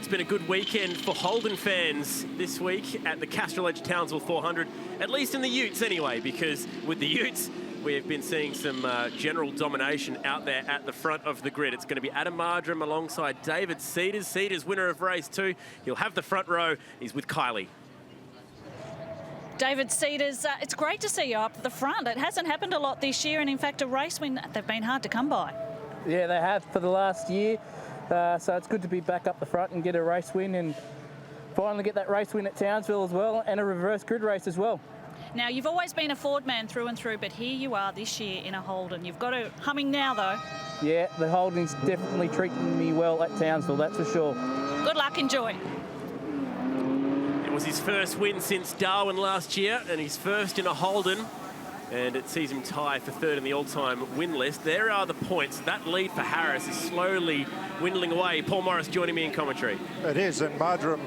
It's been a good weekend for Holden fans this week at the Castrol Edge Townsville 400, at least in the Utes anyway, because with the Utes, we've been seeing some general domination out there at the front of the grid. It's going to be Adam Marjoram alongside David Cedars. Cedars, winner of race 2. He'll have the front row. He's with Kylie. David Cedars, it's great to see you up at the front. It hasn't happened a lot this year, and in fact, a race win, they've been hard to come by. Yeah, they have for the last year. So it's good to be back up the front and get a race win, and finally get that race win at Townsville as well, and a reverse grid race as well. Now, you've always been a Ford man through and through, but here you are this year in a Holden. You've got a humming now, though. Yeah, the Holden's definitely treating me well at Townsville, that's for sure. Good luck, enjoy. It was his first win since Darwin last year, and his first in a Holden, and it sees him tie for third in the all-time win list. There are the points. That lead for Harris is slowly dwindling away. Paul Morris joining me in commentary. It is, and Marjoram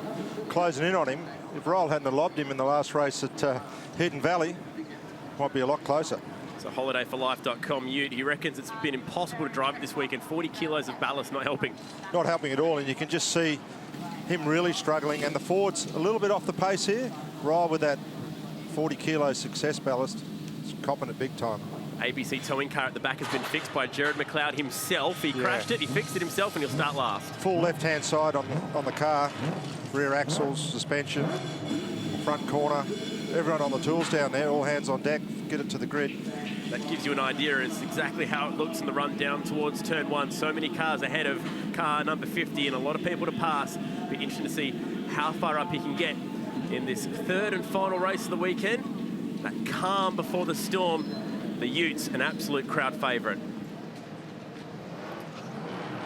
closing in on him. If Ryle hadn't lobbed him in the last race at Hidden Valley, might be a lot closer. So holidayforlife.com Ute, he reckons it's been impossible to drive it this weekend. 40 kilos of ballast not helping. Not helping at all, and you can just see him really struggling, and the Ford's a little bit off the pace here. Ryle with that 40 kilo success ballast, is copping it big time. ABC towing car at the back has been fixed by Jared McLeod himself. He crashed it, he fixed it himself, and he'll start last. Full left-hand side on the car, rear axles, suspension, front corner. Everyone on the tools down there, all hands on deck, get it to the grid. That gives you an idea. It's exactly how it looks in the run down towards turn 1. So many cars ahead of car number 50 and a lot of people to pass. Be interesting to see how far up he can get in this third and final race of the weekend. That calm before the storm. The Utes, an absolute crowd favourite.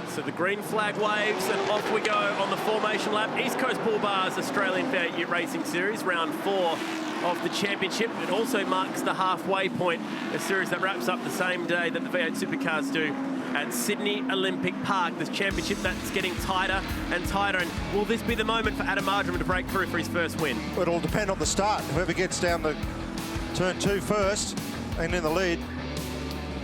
So the green flag waves and off we go on the formation lap. East Coast Bull Bars Australian V8 Ute Racing Series, round 4 of the championship. It also marks the halfway point, a series that wraps up the same day that the V8 Supercars do at Sydney Olympic Park. This championship that's getting tighter and tighter, and will this be the moment for Adam Marjoram to break through for his first win? It'll depend on the start. Whoever gets down to turn 2 first and in the lead,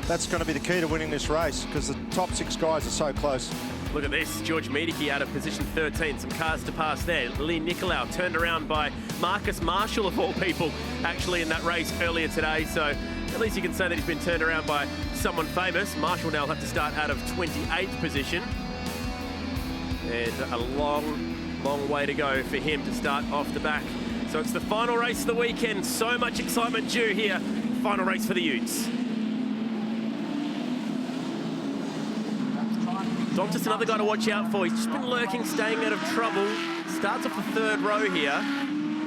that's going to be the key to winning this race, because the top 6 guys are so close. Look at this, George Miedeke out of position 13. Some cars to pass there. Lee Nicolau turned around by Marcus Marshall, of all people, actually in that race earlier today. So at least you can say that he's been turned around by someone famous. Marshall now will have to start out of 28th position. And a long way to go for him to start off the back. So it's the final race of the weekend. So much excitement due here. Final race for the Utes. Dontas, another guy to watch out for. He's just been lurking, staying out of trouble. Starts off the third row here.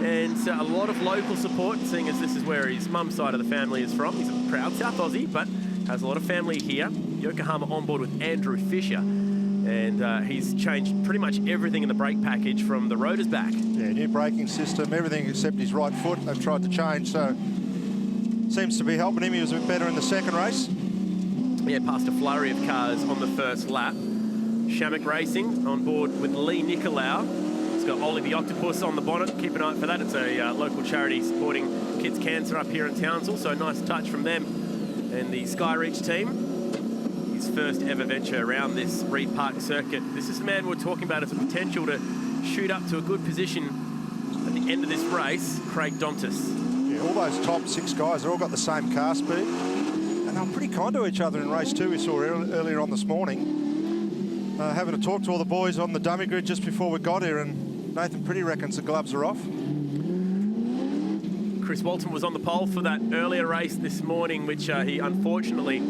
And a lot of local support, seeing as this is where his mum's side of the family is from. He's a proud South Aussie, but has a lot of family here. Yokohama on board with Andrew Fisher. And he's changed pretty much everything in the brake package from the rotors back. Yeah, new braking system, everything except his right foot they've tried to change, so seems to be helping him. He was a bit better in the second race. Yeah, past a flurry of cars on the first lap. Shamrock Racing on board with Lee Nicolau. It's got Ollie the Octopus on the bonnet. Keep an eye out for that. It's a local charity supporting kids' cancer up here in Townsville, so a nice touch from them. And the Skyreach team, his first ever venture around this Reed Park circuit. This is the man we're talking about as a potential to shoot up to a good position at the end of this race, Craig Dontas. Yeah, all those top 6 guys, they've all got the same car speed. And they're pretty kind to each other in race 2 we saw earlier on this morning. Having a talk to all the boys on the dummy grid just before we got here, and Nathan Pretty reckons the gloves are off. Chris Walton was on the pole for that earlier race this morning, which he unfortunately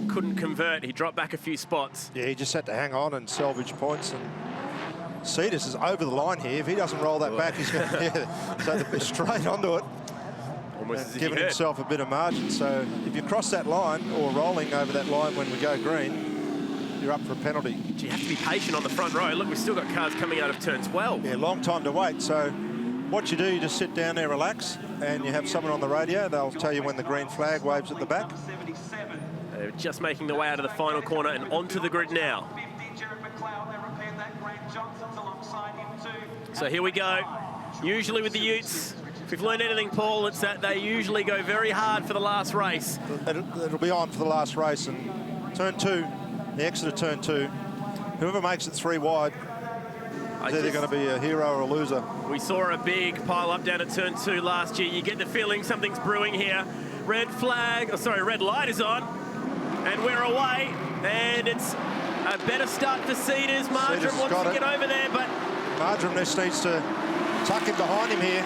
couldn't convert. He dropped back a few spots. Yeah, he just had to hang on and salvage points. And Cedars is over the line here. If he doesn't roll that back, he's going to so they're straight onto it. Almost giving himself a bit of margin. So if you cross that line or rolling over that line when we go green, you're up for a penalty. You have to be patient on the front row. Look, we've still got cars coming out of turn 12. Yeah, long time to wait. So what you do, you just sit down there, relax, and you have someone on the radio. They'll tell you when the green flag waves at the back. They're just making their way out of the final corner and onto the grid now. So here we go. Usually with the Utes, if we've learned anything, Paul, it's that they usually go very hard for the last race. It'll be on for the last race, and turn 2, the exit of turn 2, whoever makes it 3 wide It's either going to be a hero or a loser. We saw a big pile up down at turn 2 last year. You get the feeling something's brewing here. Red light is on, and we're away. And it's a better start for Cedars. Marjoram wants to get over there, but Marjoram just needs to tuck him behind him here.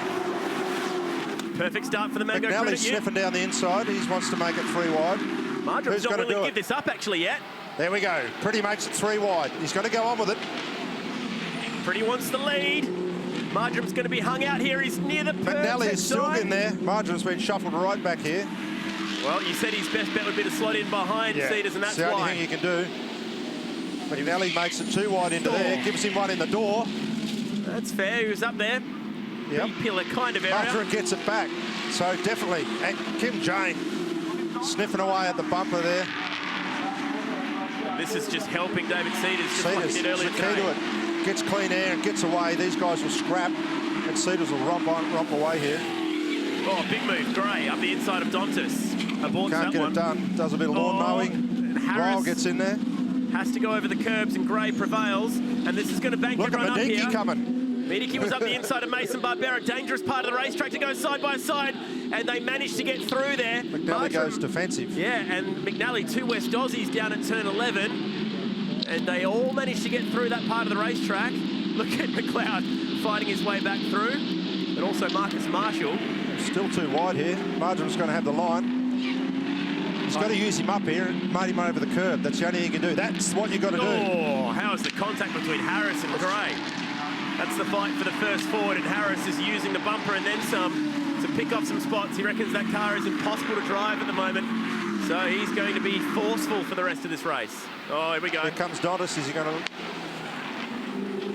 Perfect start for the Mango McNally's Credit sniffing down the inside. He wants to make it 3 wide. Marjoram's not willing to give this up actually yet. There we go. Pretty makes it 3 wide. He's going to go on with it. Pretty wants the lead. Marjoram's going to be hung out here. He's near the McNally is still in there. Marjoram's been shuffled right back here. Well, you said his best bet would be to slot in behind Cedars, and that's the why. only thing you can do. McNally makes it 2 wide into there. Gives him one in the door. That's fair. He was up there. Yep. Pillar kind of area. Marjoram gets it back. So definitely. And Kim Jane sniffing away at the bumper there. This is just helping David Cedars. Just like he did earlier the key to it. Gets clean air and gets away. These guys will scrap, and Cedars will romp away here. Oh, big move. Gray up the inside of Dontis. Can't get it done. Does a bit of lawn mowing. Ryle gets in there. Has to go over the curbs, and Gray prevails. And this is going to bank everyone up here. Look at Mediki coming. Mediki was up the inside of Mason Barbera. Dangerous part of the racetrack to go side by side, and they managed to get through there. McNally goes defensive. Yeah, and McNally, 2 West Aussies down at turn 11. And they all managed to get through that part of the racetrack. Look at McLeod fighting his way back through. And also Marcus Marshall. Still 2 wide here. Marjoram's going to have the line. He's got to use him up here and made him over the curb. That's the only thing you can do. That's what you've got to do. Oh, how's the contact between Harris and Gray? That's the fight for the first forward, and Harris is using the bumper and then some to pick off some spots. He reckons that car is impossible to drive at the moment. So he's going to be forceful for the rest of this race. Oh, here we go. Here comes Dontis. Is he going to...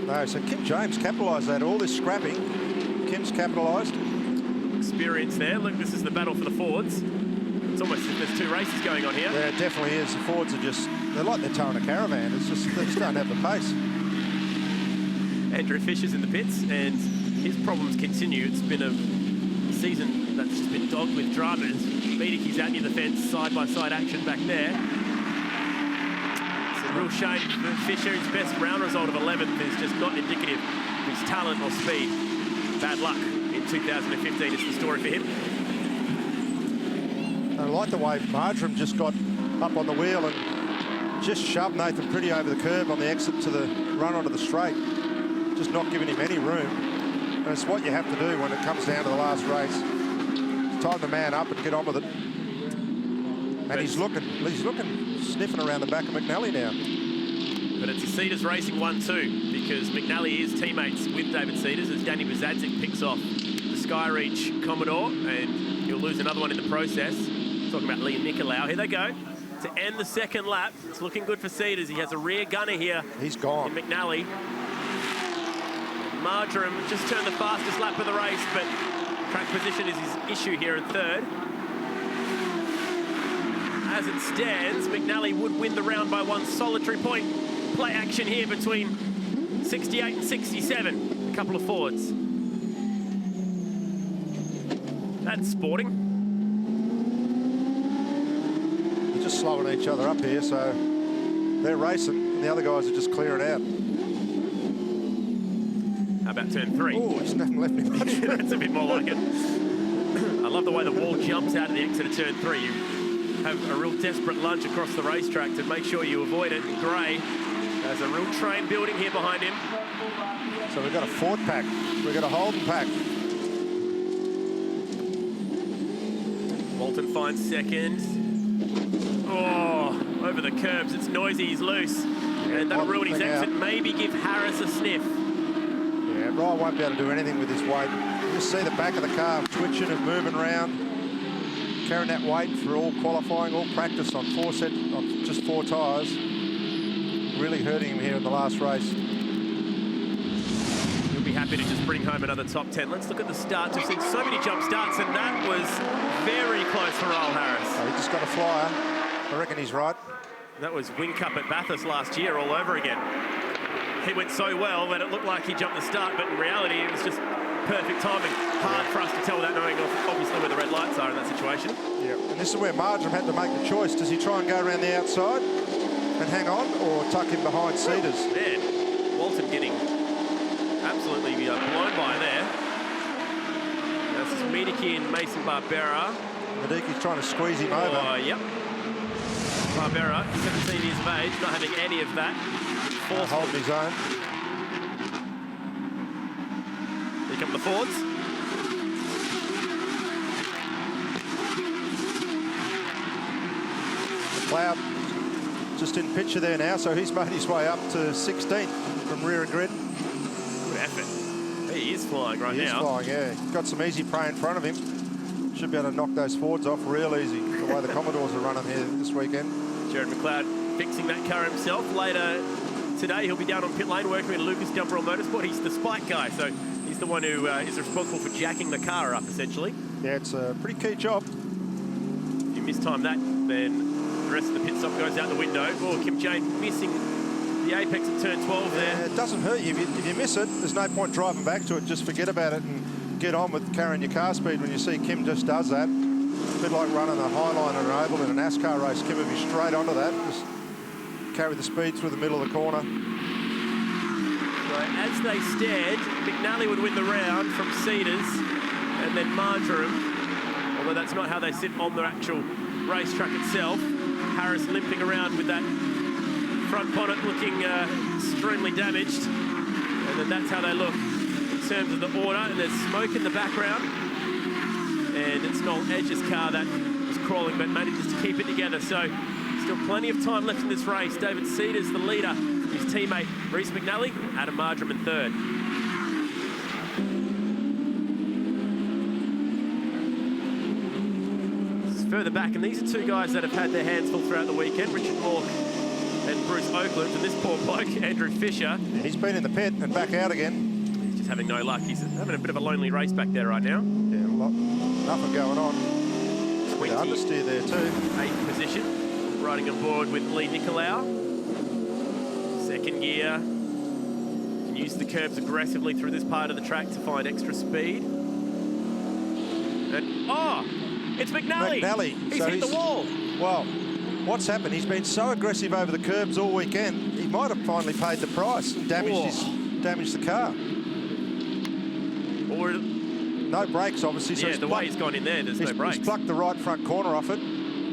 No, so Kim James capitalised that. All this scrapping, Kim's capitalised. Experience there. Look, this is the battle for the Fords. It's almost as if there's 2 races going on here. Yeah, it definitely is. The Fords are just... They're like they're towing a caravan. It's just... They just don't have the pace. Andrew Fisher's in the pits, and his problems continue. It's been a season that's just been dogged with dramas. Mediki's out near the fence, side-by-side action back there. It's a real shame for Fisher. His best round result of 11th is just not indicative of his talent or speed. Bad luck in 2015 is the story for him. I like the way Marjoram just got up on the wheel and just shoved Nathan Pretty over the curb on the exit to the run onto the straight. Just not giving him any room. And it's what you have to do when it comes down to the last race. Time the man up and get on with it. And he's looking, sniffing around the back of McNally now. But it's a Cedars Racing 1-2 because McNally is teammates with David Cedars as Danny Bazadzik picks off the Skyreach Commodore, and he'll lose another one in the process. Talking about Liam Nicolau. Here they go to end the second lap. It's looking good for Cedars. He has a rear gunner here. He's gone. In McNally. Marjoram just turned the fastest lap of the race, but track position is his issue here in 3rd. As it stands, McNally would win the round by 1 solitary point. Play action here between 68 and 67. A couple of Fords. That's sporting. They're just slowing each other up here, so they're racing, and the other guys are just clearing out. How about turn 3? Oh, he's nothing left me much. That's a bit more like it. I love the way the wall jumps out of the exit of turn 3. You have a real desperate lunge across the racetrack to make sure you avoid it. Gray has a real train building here behind him. So we've got a Ford pack. We've got a Holden pack. Walton finds 2nd. Oh, over the curbs. It's noisy. He's loose. And that'll ruin his exit. Maybe give Harris a sniff. Yeah, Ryle won't be able to do anything with this weight. You just see the back of the car twitching and moving around, carrying that weight for all qualifying, all practice on just 4 tyres. Really hurting him here in the last race. He'll be happy to just bring home another top 10. Let's look at the starts. We've seen so many jump starts, and that was very close for Ryle Harris. Oh, he just got a flyer. I reckon he's right. That was Wing Cup at Bathurst last year all over again. He went so well that it looked like he jumped the start, but in reality, it was just perfect timing. Hard for us to tell without knowing, obviously, where the red lights are in that situation. Yeah, and this is where Marjoram had to make the choice. Does he try and go around the outside and hang on, or tuck him behind Cedars? Man, Walton getting absolutely blown by there. This is Medicki and Mason Barbera. Mediki's trying to squeeze him over. Oh, yep. Barbera, 17 years of age, not having any of that. Holding his own. Here come the Fords. McLeod just in picture there now, so he's made his way up to 16th from rear of grid. Good effort. He is flying right now. He is flying, yeah. Got some easy prey in front of him. Should be able to knock those Fords off real easy, the way the Commodores are running here this weekend. Jared McLeod fixing that car himself. Later today, he'll be down on pit lane working with Lucas Dumbrell Motorsport. He's the spike guy, so he's the one who is responsible for jacking the car up, essentially. Yeah, it's a pretty key job. If you mistime that, then the rest of the pit stop goes out the window. Oh, Kim Jane missing the apex at turn 12 there. Yeah, it doesn't hurt you. If you miss it, there's no point driving back to it. Just forget about it and get on with carrying your car speed. When you see Kim just does that, a bit like running a high line on an oval in a NASCAR race. Kim would be straight onto that. Just carry the speed through the middle of the corner. So as they stand, McNally would win the round from Cedars and then Marjoram. Although that's not how they sit on the actual racetrack itself. Harris limping around with that front bonnet looking extremely damaged. And then that's how they look in terms of the order. And there's smoke in the background. And it's Noel Edge's car that was crawling but manages to keep it together. So still plenty of time left in this race. David Cedars, the leader, his teammate Reece McNally, Adam Marjoram in third. Further back, and these are two guys that have had their hands full throughout the weekend, Richard Mork and Bruce Oakland, and this poor bloke, Andrew Fisher. Yeah, he's been in the pit and back out again. He's just having no luck. He's having a bit of a lonely race back there right now. Yeah, nothing going on. Bit of understeer there too. 8th position, riding on board with Lee Nicolau. Second gear. Can use the curbs aggressively through this part of the track to find extra speed. And, oh! It's McNally. McNally. He's hit the wall. Well, what's happened? He's been so aggressive over the curbs all weekend. He might have finally paid the price and damaged the car. Or no brakes, obviously. So yeah, the way he's gone in there, there's no brakes. He's plucked the right front corner off it.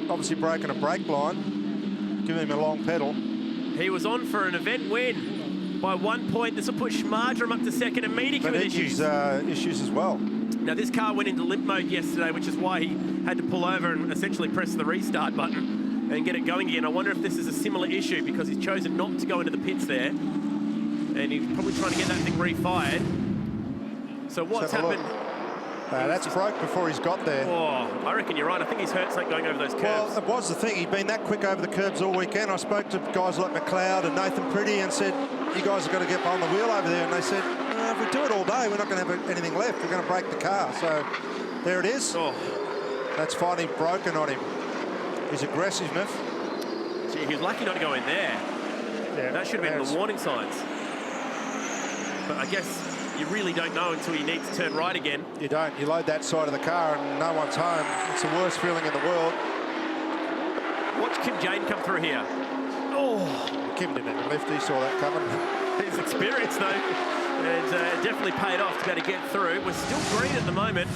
Obviously broken a brake line, giving him a long pedal. He was on for an event win by 1 point. This will push Marjoram up to second and Medicki with issues. Issues as well. Now, this car went into limp mode yesterday, which is why he had to pull over and essentially press the restart button and get it going again. I wonder if this is a similar issue because he's chosen not to go into the pits there. And he's probably trying to get that thing refired. So what's happened? That's broke before he's got there. Oh, I reckon you're right. I think he's hurt something going over those curbs. Well, it was the thing. He'd been that quick over the curbs all weekend. I spoke to guys like McLeod and Nathan Pretty and said, you guys have got to get behind the wheel over there. And they said, if we do it all day, we're not going to have anything left. We're going to break the car. So there it is. Oh. That's finally broken on him. His aggressiveness. Gee, he was lucky not to go in there. Yeah, that should have been in the warning signs. But I guess you really don't know until you need to turn right again. You don't. You load that side of the car and no one's home. It's the worst feeling in the world. Watch Kim Jane come through here. Oh. Kim didn't have a lift. He saw that coming. His experience, though, and it definitely paid off to be able to get through. We're still green at the moment.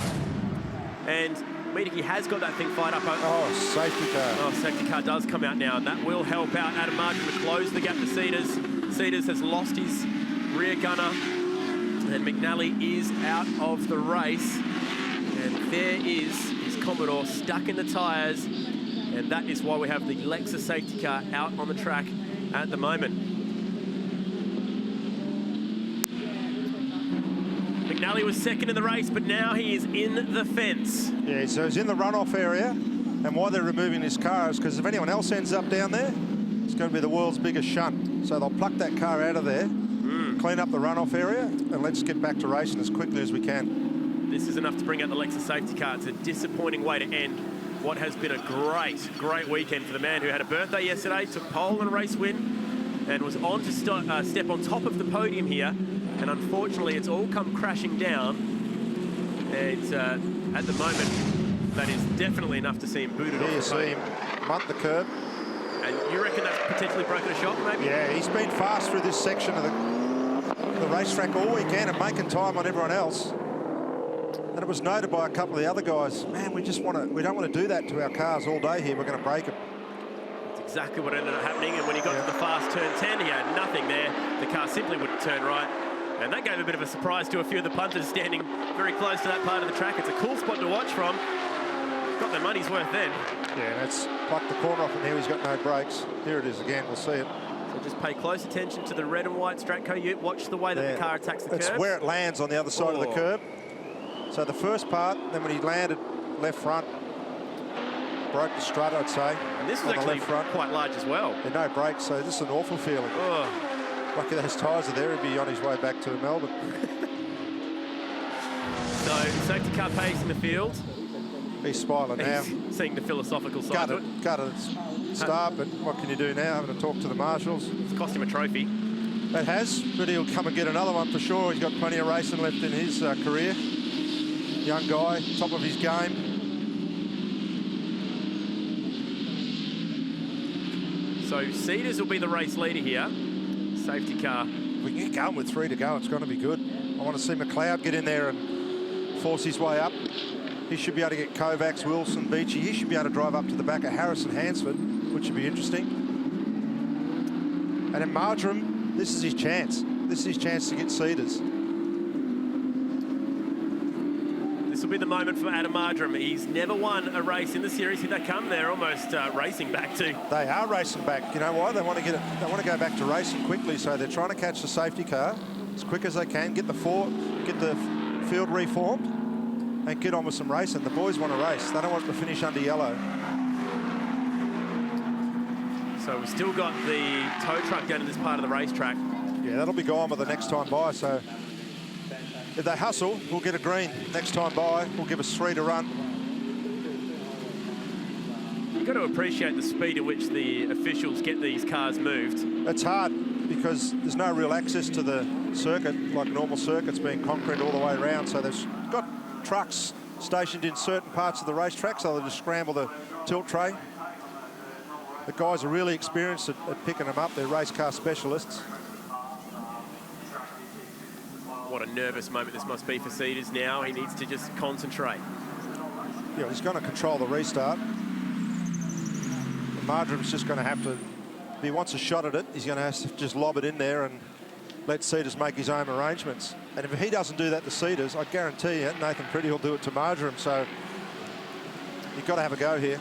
And Medicki has got that thing fired up. Oh, safety car. Oh, safety car does come out now, and that will help out Adam Marjoram to close the gap to Cedars. Cedars has lost his rear gunner, and McNally is out of the race. And there is his Commodore stuck in the tyres, and that is why we have the Lexus safety car out on the track at the moment. McNally was second in the race, but now he is in the fence. Yeah, so he's in the runoff area, and why they're removing his car is because if anyone else ends up down there, it's going to be the world's biggest shunt. So they'll pluck that car out of there, clean up the runoff area, and let's get back to racing as quickly as we can. This is enough to bring out the Lexus safety car. It's a disappointing way to end what has been a great weekend for the man who had a birthday yesterday, took pole and a race win, and was on to step on top of the podium here. And unfortunately, it's all come crashing down. And at the moment, that is definitely enough to see him booted off the see him munt the curb. And you reckon that's potentially broken a shock, maybe? Yeah, he's been fast through this section of the racetrack all weekend and making time on everyone else. And it was noted by a couple of the other guys, man, we don't want to do that to our cars all day here. We're going to break them. That's exactly what ended up happening. And when he got to the fast turn 10, he had nothing there. The car simply wouldn't turn right. And that gave a bit of a surprise to a few of the punters standing very close to that part of the track. It's a cool spot to watch from. Got their money's worth then. Yeah, that's plucked the corner off, and now he's got no brakes. Here it is again, we'll see it. So just pay close attention to the red and white Stratco Ute. Watch the way that the car attacks the curb. It's where it lands on the other side of the curb. So the first part, then when he landed left front, broke the strut, I'd say. And this was actually quite large as well. There no brakes, so this is an awful feeling. Lucky those tyres are there, he'd be on his way back to Melbourne. So safety car pace in the field. He's smiling now. He's seeing the philosophical side to it. Gutted start, but what can you do now? Having to talk to the marshals. It's cost him a trophy. It has, but he'll come and get another one for sure. He's got plenty of racing left in his career. Young guy, top of his game. So Cedars will be the race leader here. Safety car. If we can get going with 3 to go, it's going to be good. I want to see McLeod get in there and force his way up. He should be able to get Kovacs, Wilson, Beachy. He should be able to drive up to the back of Harrison Hansford, which would be interesting. And then Marjoram, this is his chance. This is his chance to get Cedars. This will be the moment for Adam Marjoram. He's never won a race in the series. Here they come. They're almost racing back to. They are racing back. You know why? They want to get it. They want to go back to racing quickly. So they're trying to catch the safety car as quick as they can. Get the field reformed, and get on with some racing. The boys want to race. They don't want to finish under yellow. So we've still got the tow truck down in this part of the racetrack. Yeah, that'll be gone by the next time by. So if they hustle, we'll get a green next time by. We'll give us 3 to run. You've got to appreciate the speed at which the officials get these cars moved. It's hard because there's no real access to the circuit, like normal circuits being concrete all the way around. So they've got trucks stationed in certain parts of the racetrack, so they'll just scramble the tilt tray. The guys are really experienced at picking them up. They're race car specialists. What a nervous moment this must be for Cedars now. He needs to just concentrate. Yeah, he's going to control the restart. Marjoram's just going to have to, if he wants a shot at it, he's going to have to just lob it in there and let Cedars make his own arrangements. And if he doesn't do that to Cedars, I guarantee you, Nathan Pretty will do it to Marjoram. So you've got to have a go here.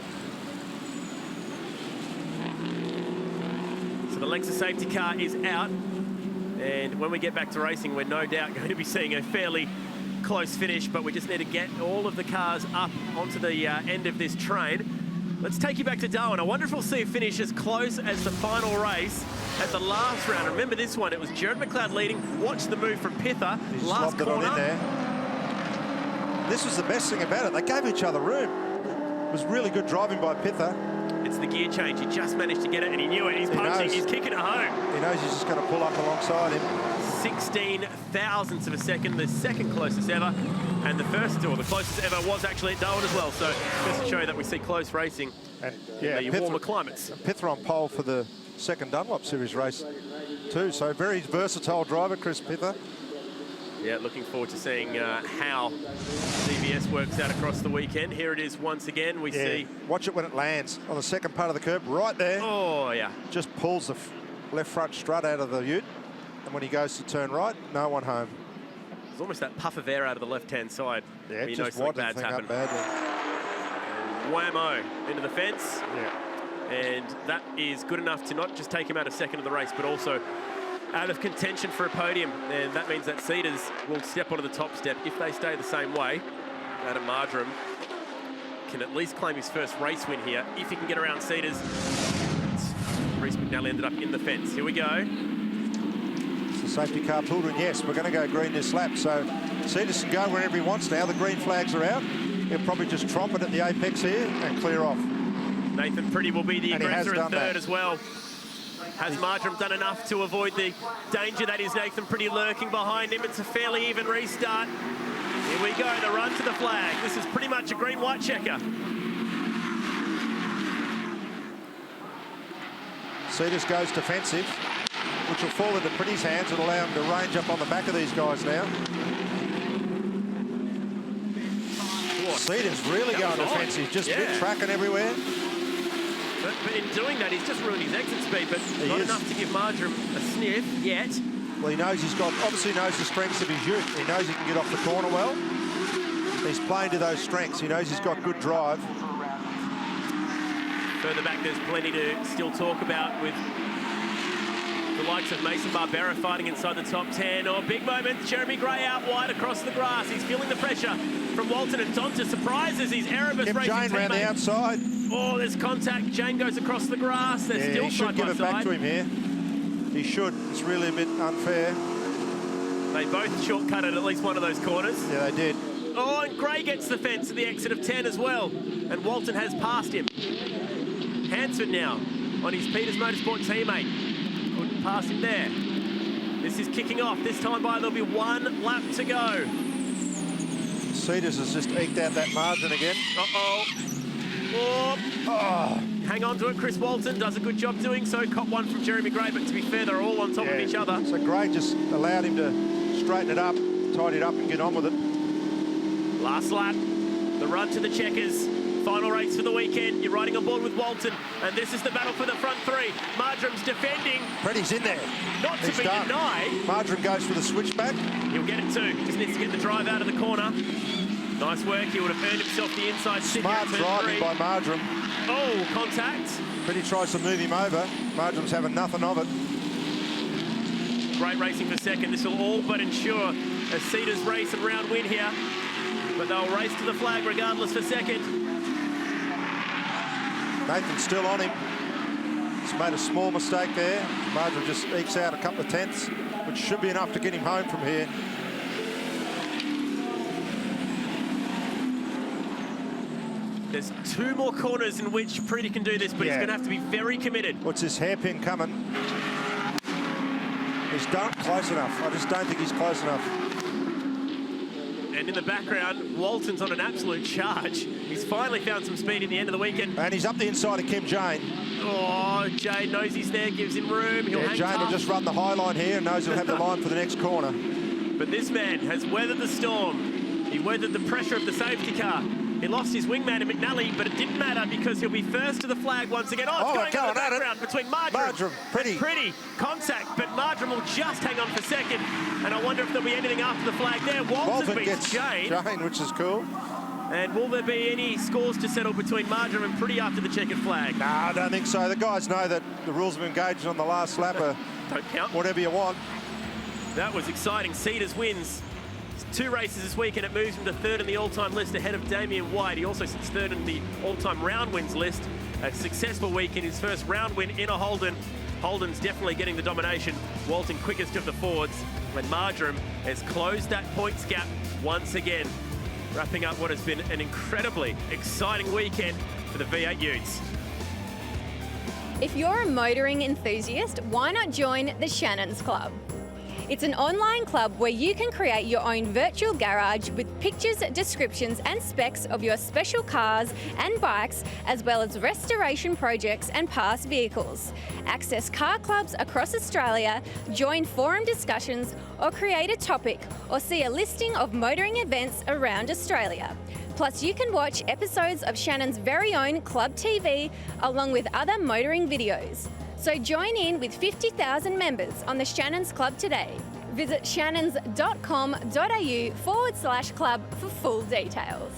So the Lexus safety car is out. And when we get back to racing, we're no doubt going to be seeing a fairly close finish, but we just need to get all of the cars up onto the end of this train. Let's take you back to Darwin. I wonder if we'll see a finish as close as the final race at the last round. Remember this one, it was Jared McLeod leading. Watch the move from Pither. He's last corner. It on in there. This was the best thing about it. They gave each other room. It was really good driving by Pither. It's the gear change. He just managed to get it, and he knew it. He's punching. He's kicking it home. He knows he's just going to pull up alongside him. 16 thousandths of a second, the second closest ever, and the first, or the closest ever, was actually at Darwin as well. So just to show you that we see close racing in the warmer climates. Pither on pole for the second Dunlop Series race too. So very versatile driver, Chris Pither. Yeah, looking forward to seeing how CBS works out across the weekend. Here it is once again. We see. Watch it when it lands on the second part of the curb, right there. Oh, yeah. Just pulls the left front strut out of the ute. And when he goes to turn right, no one home. There's almost that puff of air out of the left-hand side. Yeah, you just know something bad's happened. Whammo into the fence. Yeah. And that is good enough to not just take him out of second of the race, but also out of contention for a podium. And that means that Cedars will step onto the top step if they stay the same way. Adam Marjoram can at least claim his first race win here if he can get around Cedars. Reece McNally ended up in the fence. Here we go. It's the safety car pulled in. Yes, we're going to go green this lap. So Cedars can go wherever he wants now. The green flags are out. He'll probably just tromp it at the apex here and clear off. Nathan Pretty will be the aggressor in third as well. Has Marjoram done enough to avoid the danger that is Nathan Pretty lurking behind him? It's a fairly even restart. Here we go, the run to the flag. This is pretty much a green-white checker. Cedars goes defensive. which will fall into Pretty's hands and allow him to range up on the back of these guys now. Cedar's really going defensive, just mid-tracking everywhere. But in doing that, he's just ruined his exit speed, but not enough to give Marjoram a sniff yet. Well, he knows obviously knows the strengths of his youth. He knows he can get off the corner well. He's playing to those strengths. He knows he's got good drive. Further back, there's plenty to still talk about with the likes of Mason Barbera fighting inside the top 10. Oh, big moment. Jeremy Gray out wide across the grass. He's feeling the pressure from Walton, and Donta surprises his Erebus Kim racing Jane round the outside. Oh, there's contact. Jane goes across the grass. They're still he should side give by it side. back to him here. He should. It's really a bit unfair. They both shortcutted at least one of those corners. Yeah, they did. Oh, and Gray gets the fence at the exit of 10 as well. And Walton has passed him. Hansford now on his Peters Motorsport teammate. Couldn't pass him there. This is kicking off. This time by, there'll be 1 lap to go. Cedars has just eked out that margin again. Uh-oh. Oh. Hang on to it. Chris Walton does a good job doing so. Caught one from Jeremy Gray, but to be fair, they're all on top of each other. So Gray just allowed him to straighten it up, tidy it up and get on with it. Last lap, the run to the checkers. Final race for the weekend. You're riding on board with Walton, and this is the battle for the front three. Marjoram's defending. Pretty's in there. Not to be denied. Marjoram goes for the switchback. He'll get it too. Just needs to get the drive out of the corner. Nice work. He would have earned himself the inside sit. Smart driving by Marjoram. Oh, contact. Pretty tries to move him over. Marjoram's having nothing of it. Great racing for second. This will all but ensure a Cedars race and round win here. But they'll race to the flag regardless for second. Nathan's still on him. He's made a small mistake there. Marjoram just ekes out a couple of tenths, which should be enough to get him home from here. There's 2 more corners in which Pretty can do this, but he's going to have to be very committed. What's this hairpin coming? He's done close enough. I just don't think he's close enough. And in the background, Walton's on an absolute charge. He's finally found some speed in the end of the weekend. And he's up the inside of Kim Jane. Oh, Jane knows he's there, gives him room. He'll hang Jane tough. will just run the high line here and knows he'll have the line for the next corner. But this man has weathered the storm. He weathered the pressure of the safety car. He lost his wingman to McNally, but it didn't matter because he'll be first to the flag once again. Oh, it's going on the background between Marjoram Pretty. Contact, but Marjoram will just hang on for second. And I wonder if there'll be anything after the flag there. Walton beats Jane, which is cool. And will there be any scores to settle between Marjoram and Pretty after the checkered flag? No, I don't think so. The guys know that the rules of engagement on the last lap are don't count. Whatever you want. That was exciting. Cedars wins 2 races this week, and it moves him to 3rd in the all-time list ahead of Damien White. He also sits 3rd in the all-time round wins list. A successful week in his first round win in a Holden. Holden's definitely getting the domination. Walton quickest of the Fords. And Marjoram has closed that points gap once again, wrapping up what has been an incredibly exciting weekend for the V8 Utes. If you're a motoring enthusiast, why not join the Shannon's Club? It's an online club where you can create your own virtual garage with pictures, descriptions and specs of your special cars and bikes, as well as restoration projects and past vehicles. Access car clubs across Australia, join forum discussions or create a topic or see a listing of motoring events around Australia. Plus, you can watch episodes of Shannon's very own Club TV along with other motoring videos. So join in with 50,000 members on the Shannon's Club today. Visit shannons.com.au/club for full details.